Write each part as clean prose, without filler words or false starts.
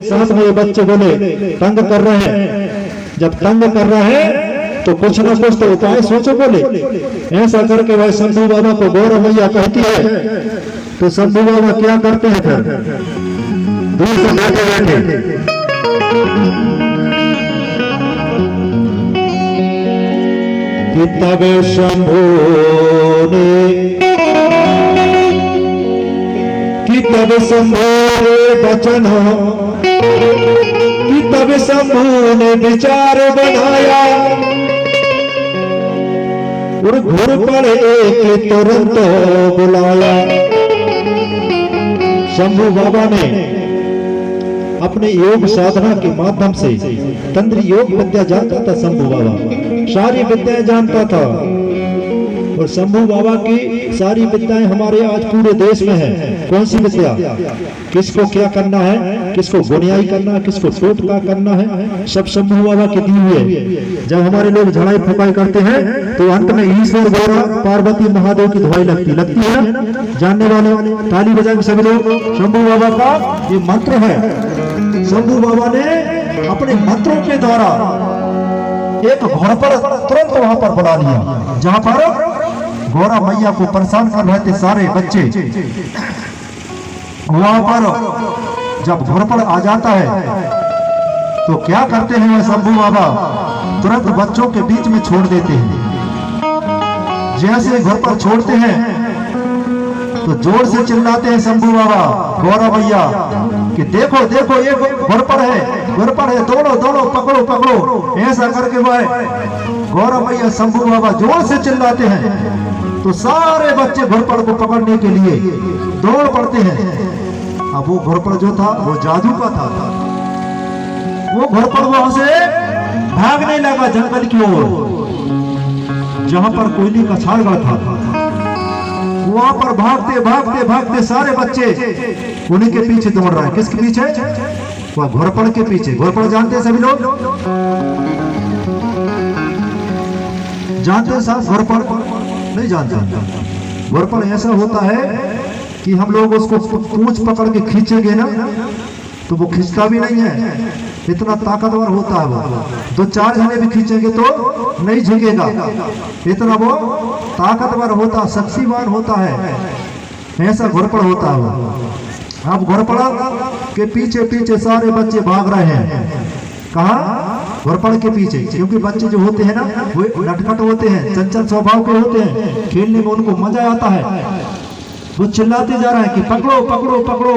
साथ में ये बच्चे बोले तंग कर रहे हैं। जब तंग कर रहे हैं तो कुछ ना कुछ तो उपाय सोचो बोले। ऐसा करके वह शंभू बाबा को गौरव मैया कहती है तो शंभू बाबा क्या करते हैं फिर दूर से बैठे बैठे तब शंभू ने तब शंभू वचन कि तब शंभू ने विचार बनाया और घुर पर एक तुरंत बुलाया। शंभू बाबा ने अपने योग साधना के माध्यम से तंत्र योग विद्या जानता था। शंभू बाबा सारी विद्याएं जानता था और शंभू बाबा की सारी विद्याएं हमारे आज पूरे देश में है। कौन सी विद्या, किसको क्या करना है, किसको गुनियाई करना है, किसको टोटका करना है, सब शंभू बाबा की दी हुई है। जब हमारे लोग झड़ाई फुकाई करते हैं तो अंत में ईश्वर गौरा पार्वती महादेव की दुहाई लगती है ना। जानने वाले ताली बजाएंगे सभी लोग। शंभू बाबा का ये मंत्र है। शंभू बाबा ने अपने मंत्रों के द्वारा एक घोड़ पर तुरंत वहां पर बुला लिया जहां पर गौरा मैया को परेशान कर रहे थे सारे बच्चे। वहां पर जब घोड़ पर आ जाता है तो क्या करते हैं शंभू बाबा, तुरंत बच्चों के बीच में छोड़ देते हैं। जैसे घोड़ पर छोड़ते हैं तो जोर से चिल्लाते हैं शंभू बाबा गौरा मैया कि देखो देखो ये घोड़ पर है, घोड़ पर है, दोनों दोनों पकड़ो पकड़ो। ऐसा करके वह गौरा मैया शंभू बाबा जोर से चिल्लाते हैं तो सारे बच्चे घोड़पड़ को पकड़ने के लिए दौड़ पड़ते हैं। अब वो घोड़पड़ जो था वो जादू का था। वो घोड़पड़ वहां से भागने लगा जंगल की ओर जहां पर कोयली का छालगढ़ था। वहां पर भागते भागते भागते सारे बच्चे उन्हीं के पीछे दौड़ रहे हैं। किसके पीछे? वह घोड़पड़ के पीछे। घोड़पड़ जानते हैं सभी लोग, जानते हैं साहब? घोड़पड़ नहीं जानते। घोड़पड़ ऐसा होता है कि हम लोग उसको पूंछ पकड़ के खींचेंगे ना तो वो खींचता भी नहीं है, इतना ताकतवर होता है वो। दो चार जने भी खींचेंगे तो नहीं झुकेगा, इतना वो ताकतवर होता, शक्तिवान होता है। ऐसा घोड़पड़ होता है वो। अब घोड़पड़ के पीछे पीछे सारे बच्चे भाग रहे हैं। कहाँ? घोड़पड़ के पीछे। क्योंकि बच्चे जो होते हैं ना वो नटखट होते हैं, चंचल स्वभाव के होते हैं, खेलने में उनको मजा आता है। वो चिल्लाते जा रहे हैं कि पकड़ो पकड़ो पकड़ो,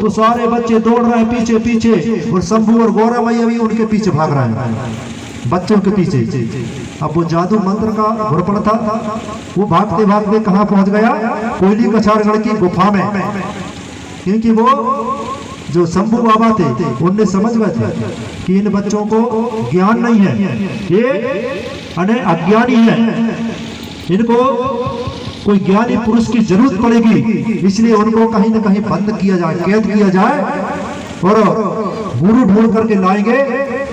तो सारे बच्चे दौड़ रहे हैं पीछे पीछे और शंभू और गौरा मैया भी उनके पीछे भाग रहे हैं बच्चों के पीछे। अब वो जादू मंत्र का घोड़पड़ था, वो भागते भागते कहाँ पहुंच गया? कोयली का छालगढ़ की गुफा में। क्योंकि वो जो शंभू बाबा थे उनने समझ गए थे कि इन बच्चों को ज्ञान नहीं है, ये अज्ञानी है, इनको कोई ज्ञानी पुरुष की जरूरत पड़ेगी। इसलिए उनको कहीं ना कहीं बंद किया जाए, कैद किया जाए और गुरु ढूंढ करके लाएंगे,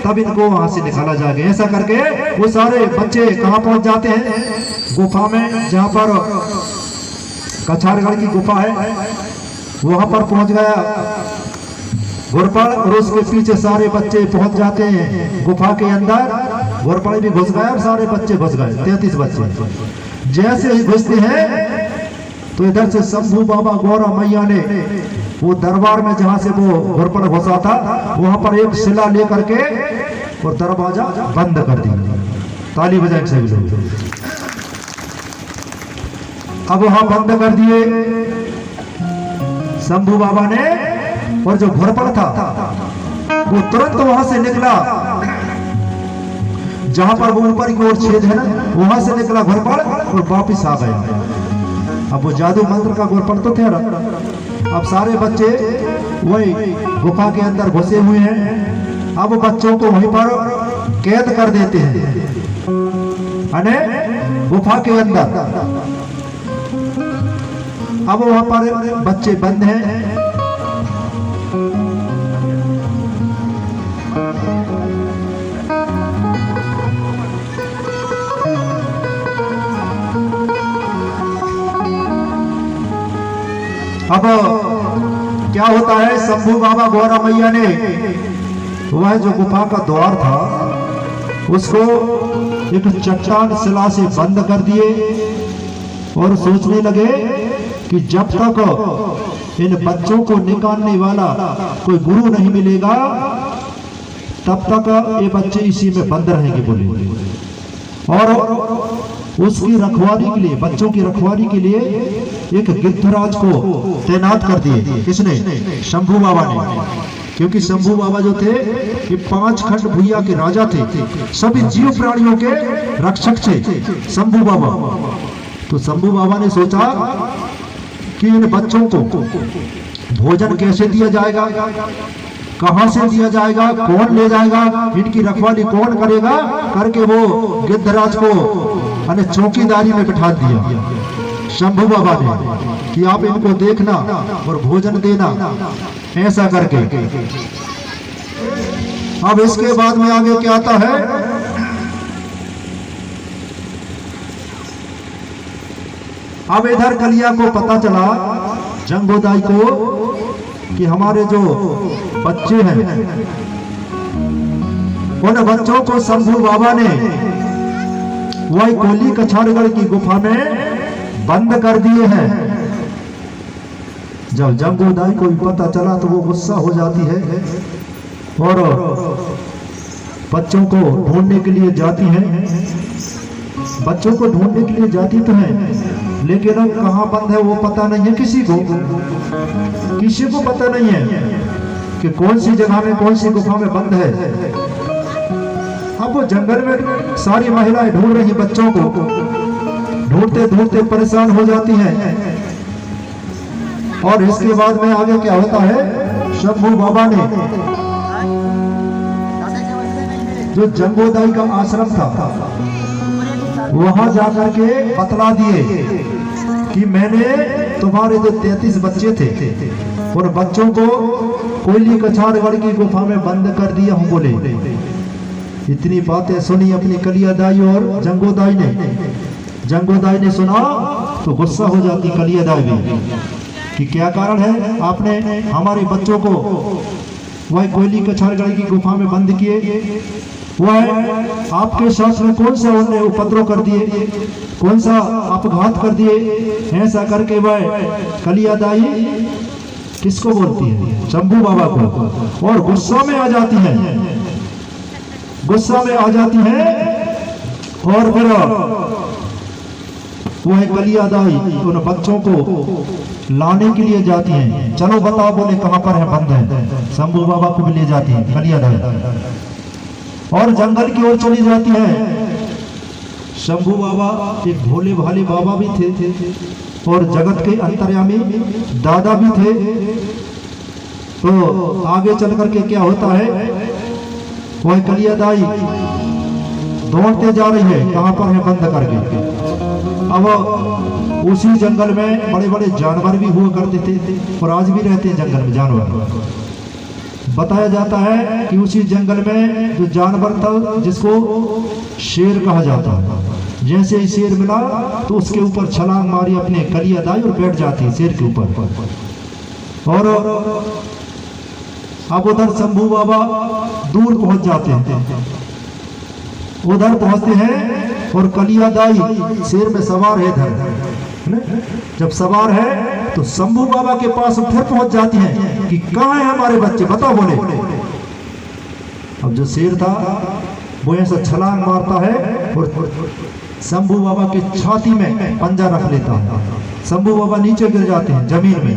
तब इनको वहां से निकाला जाएगा। ऐसा करके वो सारे बच्चे कहाँ पहुंच जाते हैं? गुफा में, जहां पर कछारगढ़ की गुफा है वहां पर पहुंच गया घोड़पड़ और उसके पीछे सारे बच्चे पहुंच जाते हैं गुफा के अंदर। घोड़पड़ भी घुस गया और सारे बच्चे घुस गए, 33 बच्चे। जैसे ही घुसते हैं तो इधर से शंभू बाबा गौरा मैया ने वो दरबार में जहां से वो घोड़पड़ घुसा था वहां पर एक शिला लेकर के और दरवाजा बंद कर दिया। ताली बजाए सभी लोग। अब वहां बंद कर दिए शंभू बाबा ने, और जो घोड़पड़ था वो तुरंत वहां से निकला जहां पर वो ऊपर की ओर छेद है ना, वहां से निकला घोड़पड़ और वापिस आ गया। अब वो जादू मंत्र का घोड़पड़ तो थे ना। अब सारे बच्चे वही गुफा के अंदर घुसे हुए हैं। अब बच्चों को वहीं पर कैद कर देते हैं गुफा के अंदर। अब वहां पर बच्चे बंद हैं। अब क्या होता है, शंभू बाबा गौरा मैया ने वह जो गुफा का द्वार था उसको एक चट्टान शिला से बंद कर दिए और सोचने लगे कि जब तक इन बच्चों को निकालने वाला कोई गुरु नहीं मिलेगा तब तक ये बच्चे इसी में बंद रहेंगे बोले। और उसकी रखवाली के लिए, बच्चों की रखवाली के लिए एक गिद्धराज को तैनात कर दिए। किसने? शंभू बाबा ने। क्योंकि शंभू बाबा जो थे ये 5 खंड भुइया के राजा थे, सभी जीव प्राणियों के रक्षक थे शंभू बाबा। तो शंभू बाबा ने सोचा कि इन बच्चों को भोजन कैसे दिया जाएगा, कहां से दिया जाएगा, कौन ले जाएगा, इनकी रखवाली कौन करेगा करके वो गिद्धराज को चौकीदारी में बिठा दिया शंभू बाबा ने कि आप इनको देखना और भोजन देना, ऐसा करके। अब इसके बाद में आगे क्या आता है, अब इधर कलिया को पता चला, जंगोदाई को, कि हमारे जो बच्चे हैं उन बच्चों को शंभू बाबा ने वही कोली कछाड़गढ़ की गुफा में बंद कर दिए हैं। जब जंगोदाई को भी पता चला तो वो गुस्सा हो जाती है और बच्चों को ढूंढने के लिए जाती है। बच्चों को ढूंढने के लिए जाती तो है, लेकिन अब कहाँ बंद है वो पता नहीं है किसी को पता नहीं है कि कौन सी जगह में, कौन सी गुफा में बंद है। अब वो जंगल में सारी महिलाएं ढूंढ रही बच्चों को, ढूंढते ढूंढते परेशान हो जाती हैं। और इसके बाद में आगे क्या होता है, शंभू बाबा ने जो जंगोदाई का आश्रम था वहां जाकर के बतला दिए कि मैंने तुम्हारे जो 33 बच्चे थे और बच्चों को कोयली कछाड़गढ़ की गुफा में बंद कर दिया हूं बोले। इतनी बातें सुनी अपनी कलियादाई और जंगोदाई ने सुना तो गुस्सा हो जाती कलियादाई भी कि क्या कारण है, आपने हमारे बच्चों को वह कोयली कछाड़गढ़ की गुफा में बंद किए, वह आपके शास्त्र में कौन सा उन्हें उपद्रव कर दिए, कौन सा अपघात कर दिए, ऐसा करके वह कलियादाई किसको बोलती है, शंभू बाबा को, और गुस्सा में आ जाती है, और फिर वह कलियादाई उन बच्चों को लाने के लिए जाती हैं। चलो बताओ बोले कहां पर है, बंद है। शंभू बाबा को भी ले जाती है कलियादाई और जंगल की ओर चली जाती है। शंभू बाबा एक भोले भाले बाबा भी थे और जगत के अंतर्यामी दादा भी थे। तो आगे चल करके क्या होता है, वह कलियादाई दौड़ते जा रही है, कहां पर है, बंद करके। अब उसी जंगल में बड़े बड़े जानवर भी हुआ करते थे और आज भी रहते हैं जंगल में जानवर। बताया जाता है कि उसी जंगल में जो जानवर था जिसको शेर कहा जाता है, जैसे ही शेर मिला तो उसके ऊपर छलांग मारी अपने कलियादाई और बैठ जाती है शेर के ऊपर। और अब उधर शंभू बाबा दूर पहुंच जाते हैं, उधर पहुंचते हैं और कलियादाई शेर में सवार है इधर। जब सवार है तो शंभू बाबा के पास फिर पहुंच जाती हैं कि कहां है हमारे बच्चे, बताओ बोले। अब जो शेर था वो ऐसा छलांग मारता है और शंभू बाबा के छाती में पंजा रख लेता है। शंभू बाबा नीचे गिर जाते हैं जमीन में।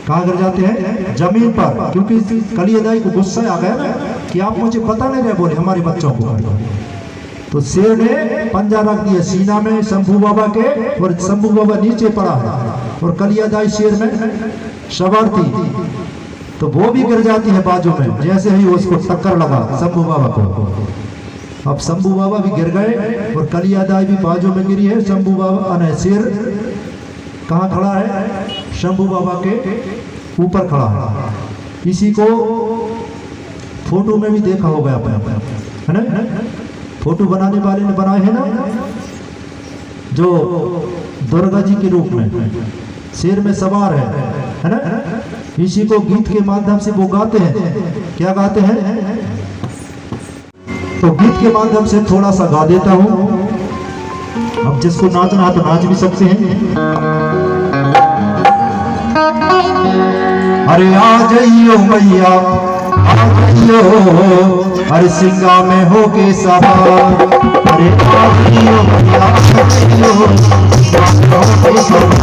कहां गिर जाते हैं, जमीन पर, क्योंकि कलियादाई को गुस्सा आ गया ना कि आप मुझे पता नहीं रहे बोले हमारे बच्चों को। तो शेर ने पंजा रख दिया सीना में शंभू बाबा के और शंभू बाबा नीचे पड़ा है और कलियादाई शेर में सवार थी, तो वो भी गिर जाती है बाजू में। जैसे ही उसको टक्कर लगा शंभू बाबा को, अब शंभू बाबा भी गिर गए और कलियादाई भी बाजू में गिरी है। शंभू बाबा ने शेर कहाँ खड़ा है, शंभू बाबा के ऊपर खड़ा है। इसी को फोटो में भी देखा होगा है ना, फोटो बनाने वाले ने बनाए हैं ना, जो दुर्गा जी के रूप में शेर में सवार है ना। इसी को गीत के माध्यम से वो गाते हैं। क्या गाते हैं? तो गीत के माध्यम से थोड़ा सा गा देता हूं। अब जिसको नाचना है तो नाच भी सकते हैं। अरे आ जाइयो मैया आ जाइयो, अरे सिंगा में हो के सवार। अरे आ जाइयो मैया आ जाइयो, सिंगा में हो के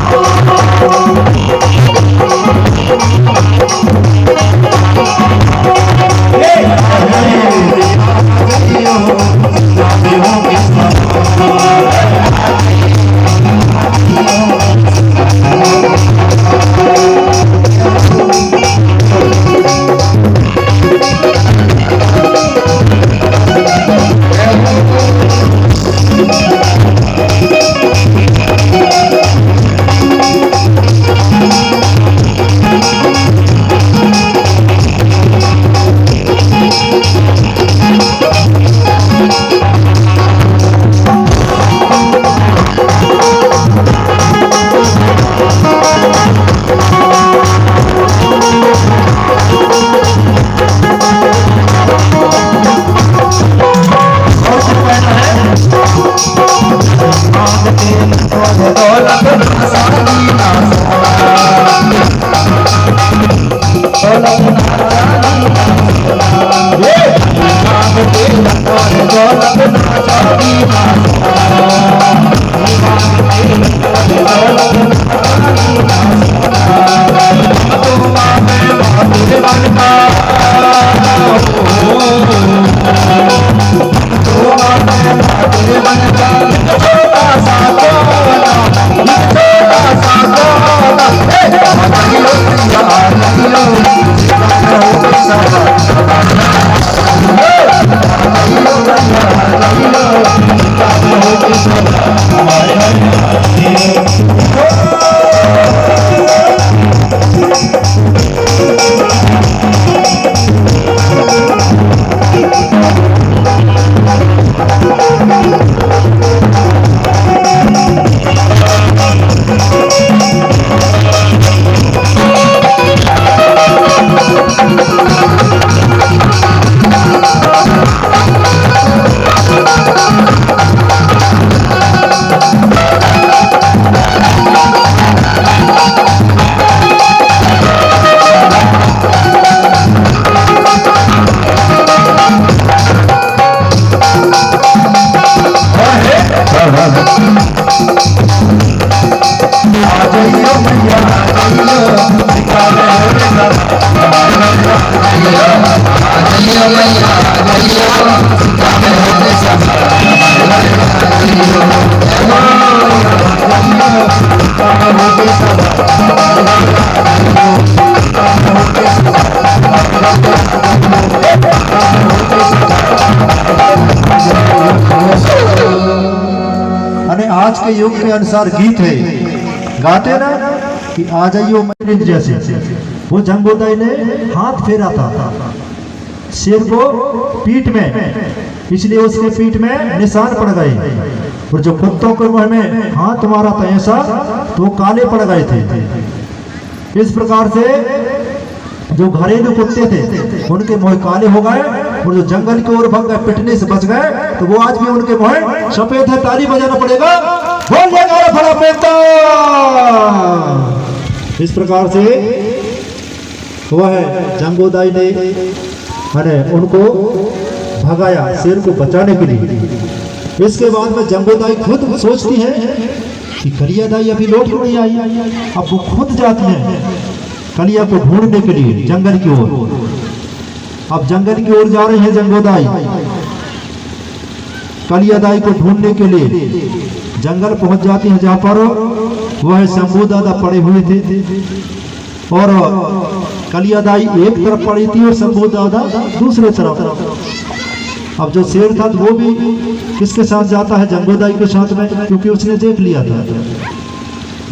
आज के युग के अनुसार गीत है, गाते ना कि आ जाइयो मेरे जैसे। वो जंगोदाई ने हाथ फेरा था शेर को पीठ में, इसलिए उसके पीठ में निशान पड़ गए। और जो कुत्तों के मुंह में हाथ मारा था ऐसा तो वो काले पड़ गए थे। इस प्रकार से जो घरेलू कुत्ते थे उनके मुंह काले हो गए, और जो जंगल की ओर भाग गए पिटने से बच गए तो वो आज भी उनके मुंह सफेद है। ताली बजाना पड़ेगा, बोल जयकारा फड़ा पेता। इस प्रकार से हुआ है जंगोदाई ने उनको भगाया शेर को बचाने के लिए। इसके बाद में जंगोदाई खुद सोचती है कि कलियादाई अभी लौट क्यों नहीं आई। अब वो खुद जाती है कलिया को ढूंढने के लिए जंगल की ओर। अब जंगल की ओर जा रहे हैं जंगोदाई कलियादाई को ढूंढने के लिए। जंगल पहुंच जाती है जहां पर वह शंभू दादा पड़े हुए थे, और कलियादाई एक तरफ पड़ी थी और शंभू दादा दूसरे तरफ। अब जो शेर था वो भी किसके साथ जाता है? जंगोदाई के साथ में, क्योंकि उसने देख लिया था।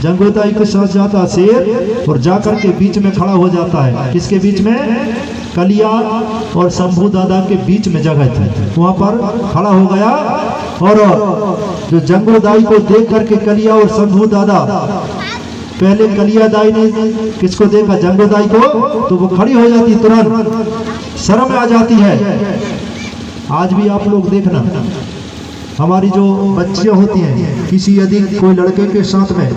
जंगोदाई के साथ जाता शेर और जाकर के बीच में खड़ा हो जाता है। किसके बीच में? कलिया और शंभू दादा के बीच में जगह थी, वहां पर खड़ा हो गया। और जो जंगोदाई को देख करके कलिया और शंभू दादा पहले कलियादाई ने किसको देखा, जंगोदाई को, तो वो खड़ी हो जाती, तुरंत शर्म आ जाती है। आज भी आप लोग देखना, हमारी जो बच्चियां होती हैं, किसी यदि कोई लड़के के साथ में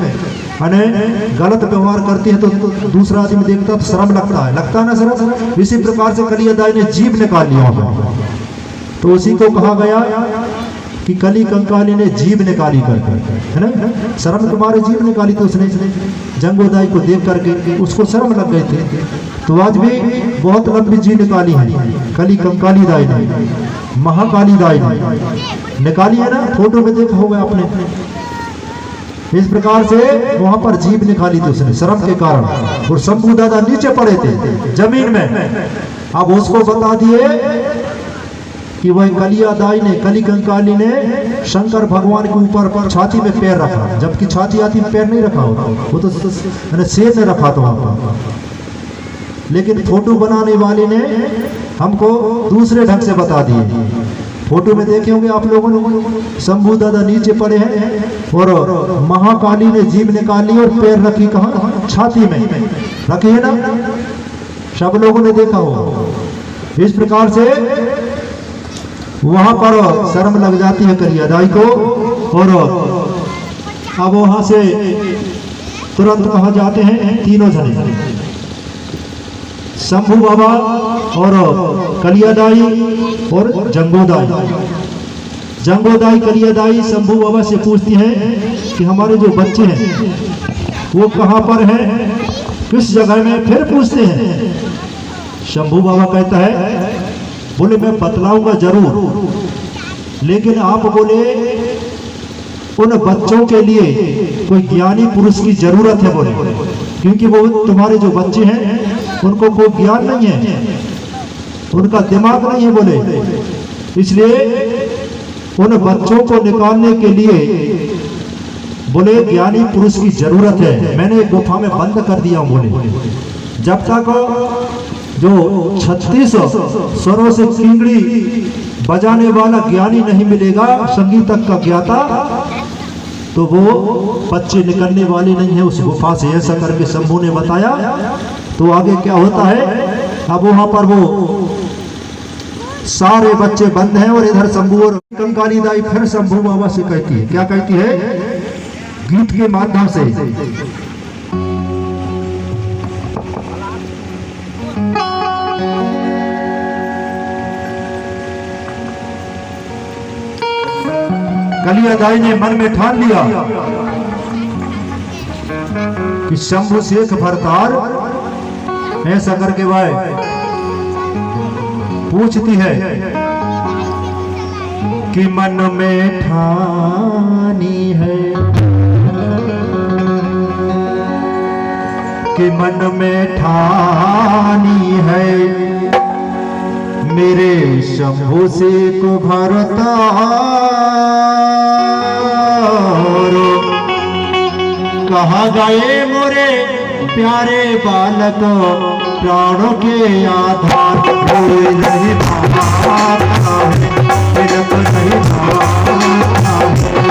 गलत व्यवहार करती है तो दूसरा आदमी देखता तो शर्म लगता है ना शर्म। इसी प्रकार से कलियादाई ने जीभ निकाल लिया, तो उसी को कहा गया कि कली कंकाली ने जीभ निकाली करके, है ना, शर्म तुम्हारे जीभ निकाली। तो उसने जंगोदाई को देख करके उसको शर्म लग गई थी, तो आज भी बहुत लंबी जीभ निकाली है कली कंकाली दाई ने, महाकाली दाई ने निकाली है ना, फोटो में देखा होगा आपने। इस प्रकार से वहां पर जीभ निकाली थी उसने शर्म के कारण, और शंभू दादा नीचे पड़े थे जमीन में। अब उसको बता दिए कि वह कलियादाई ने, कली कंकाली ने शंकर भगवान के ऊपर छाती में पैर रखा, जबकि छाती आती में पैर नहीं रखा होता, वो तो शेर ने रखा था वहां पर। लेकिन फोटो बनाने वाले ने हमको दूसरे ढंग से बता दिए। फोटो में देखे होंगे आप लोगों ने, शंभू दादा नीचे पड़े हैं और महाकाली ने जीभ निकाल ली और पैर रखी कहाँ, छाती में रखी है ना, सब लोगों ने देखा हो। इस प्रकार से वहां पर शर्म लग जाती है कलियादाई को, और अब वहां से तुरंत कहा जाते हैं तीनों जने, शंभू बाबा और कलियादाई और जंगोदाई। जंगोदाई कलियादाई शंभू बाबा से पूछती है कि हमारे जो बच्चे हैं वो कहाँ पर हैं, किस जगह में। फिर पूछते हैं, शंभू बाबा कहता है, बोले मैं बतलाऊंगा जरूर, लेकिन आप बोले उन बच्चों के लिए कोई ज्ञानी पुरुष की जरूरत है, बोले, क्योंकि वो तुम्हारे जो बच्चे हैं उनको कोई ज्ञान नहीं है, उनका दिमाग नहीं है, बोले, इसलिए उन बच्चों को निकालने के लिए बोले ज्ञानी पुरुष की जरूरत है। मैंने एक गुफा में बंद कर दिया हूं, बोले, जब तक जो 36 स्वरों से किंगड़ी बजाने वाला ज्ञानी नहीं मिलेगा, संगीतक का ज्ञाता, तो वो बच्चे निकलने वाले नहीं है उस गुफा से। ऐसा करके शंभू ने बताया। तो आगे क्या होता है, अब वहां पर वो सारे बच्चे बंद हैं और इधर शंभू और कंकाली दाई फिर शंभू बाबा से कहती है, क्या कहती है, गीत के माध्यम से, कलियादाई ने मन में ठान लिया कि शंभू शेख भरतार, ऐसा करके वह पूछती है कि मन में ठानी है, कि मन में ठानी है, मेरे शंभू शेख भरतार, कहा गए मोरे प्यारे बालक, प्राणों के आधार, कोई नहीं भाता है, तिलक नहीं भाता है।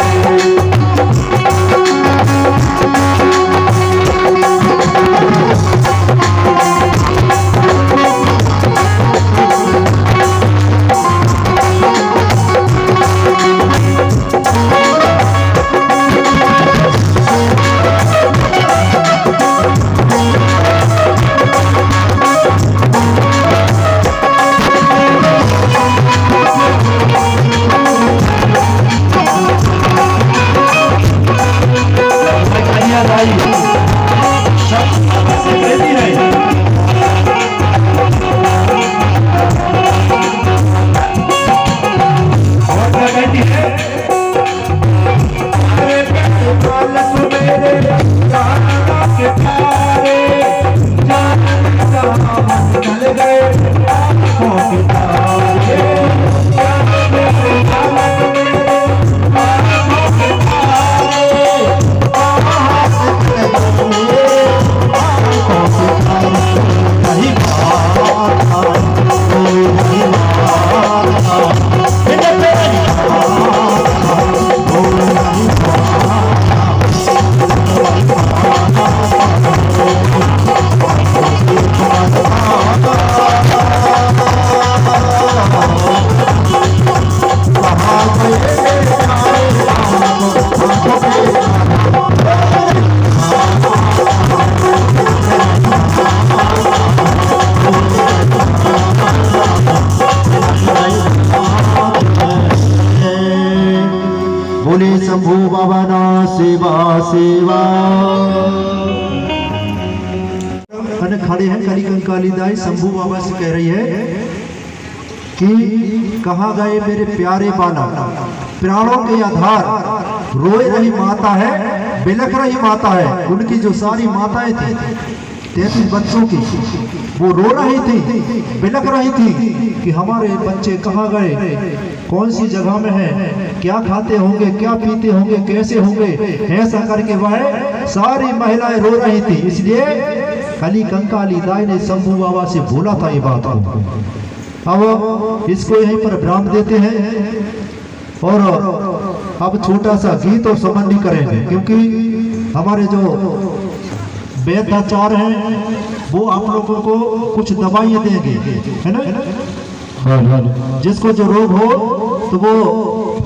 सेवा सेवा। अने खड़े हैं कली कंकाली दाई शंभू बाबा से कह रही है कि कहाँ गए मेरे प्यारे बाला, प्राणों के आधार रोए रही माता है, बिलख रही माता है। उनकी जो सारी माताएं थी 33 बच्चों की, वो रो रही थी, बिलख रही थी कि हमारे बच्चे कहाँ गए, कौन सी जगह में है, क्या खाते होंगे, क्या पीते होंगे, कैसे होंगे। ऐसा करके वह सारी महिलाएं रो रही थी। इसलिए कली कंकाली दाई ने शंभू बाबा से बोला था ये बात को। अब इसको यहीं पर विराम देते हैं और अब छोटा सा गीत और समन्वय करेंगे, क्योंकि हमारे जो वैद्याचार हैं वो आप लोगों को कुछ दवाइयाँ देंगे, है ना। जिसको जो रोग हो तो वो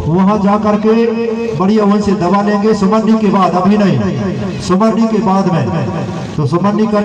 वहाँ जा करके बढ़िया वहीं से दवा लेंगे सुमरनी के बाद, अभी नहीं, सुमरनी के बाद में। तो सुमरनी का